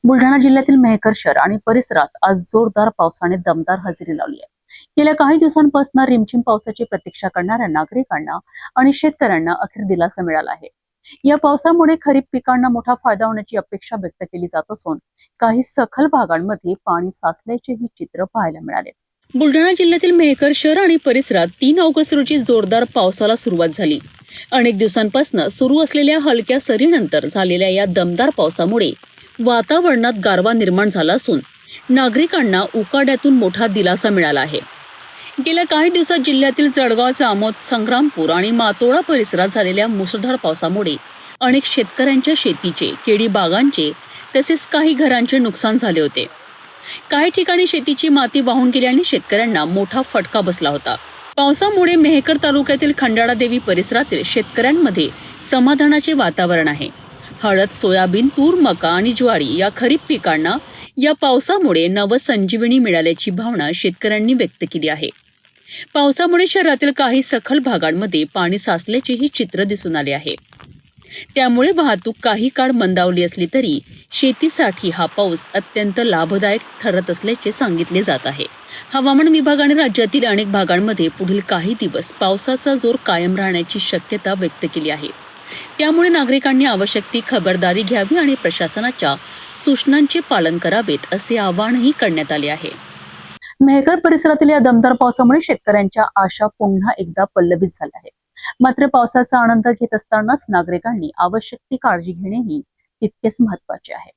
बुलढाणा जिल्ह्यातील मेहकर शहर आणि परिसरात आज जोरदार पावसाने दमदार हजेरी लावली आहे. गेल्या काही दिवसांपासून रिमझिम पावसाची प्रतीक्षा करणाऱ्या नागरिकांना आणि शेतकऱ्यांना अखेर दिलासा मिळाला आहे. या पावसामुळे खरीप पिकांना मोठा फायदा होण्याची अपेक्षा व्यक्त केली जात असून काही सखल भागांमध्ये पाणी साचल्याचेही चित्र पाहायला मिळाले. बुलढाणा जिल्ह्यातील मेहकर शहर आणि परिसरात 3 ऑगस्ट रोजी जोरदार पावसाला सुरुवात झाली. अनेक दिवसांपासून सुरू असलेल्या हलक्या सरीनंतर झालेल्या या दमदार पावसामुळे वातावरणात गारवा निर्माण झाला असून नागरिकांना उकाड्यातून मोठा दिलासा मिळाला आहे. गेल्या काही दिवसात जिल्ह्यातील जळगाव, जामोद, संग्रामपूर आणि मातोळा परिसरात झालेल्या मुसळधार पावसामुळे अनेक शेतकऱ्यांच्या शेतीचे, केळी बागांचे तसेच काही घरांचे नुकसान झाले होते. काही ठिकाणी शेतीची माती वाहून गेल्याने शेतकऱ्यांना मोठा फटका बसला होता. पावसामुळे मेहकर तालुक्यातील खंडाळा देवी परिसरातील शेतकऱ्यांमध्ये समाधानाचे वातावरण आहे. हळद, सोयाबीन, तूर, मका आणि ज्वारी या खरीप पिकांना या पावसामुळे नवसंजीवनी मिळाल्याची भावना शेतकऱ्यांनी व्यक्त केली आहे. पावसामुळे शहरातील काही सखल भागांमध्ये पाणी साचल्याचेही चित्र दिसून आले आहे. त्यामुळे वाहतूक काही काळ मंदावली असली तरी शेतीसाठी हा पाऊस अत्यंत लाभदायक ठरत असल्याचे सांगितले जात आहे. हवामान विभागाने राज्यातील अनेक भागांमध्ये पुढील काही दिवस पावसाचा जोर कायम राहण्याची शक्यता व्यक्त केली आहे. त्यामुळे नागरिकांनी आवश्यक ती खबरदारी घ्यावी आणि प्रशासनाच्या सूचनांचे पालन करावेत असे आवाहनही करण्यात आले आहे. मेहकर परिसरातील या दमदार पावसामुळे शेतकऱ्यांच्या आशा पुन्हा एकदा पल्लवित झाल्या आहेत. मात्र पावसाचा आनंद घेत असतानाच नागरिकांनी आवश्यक ती काळजी घेणेही तितकेच महत्त्वाचे आहे.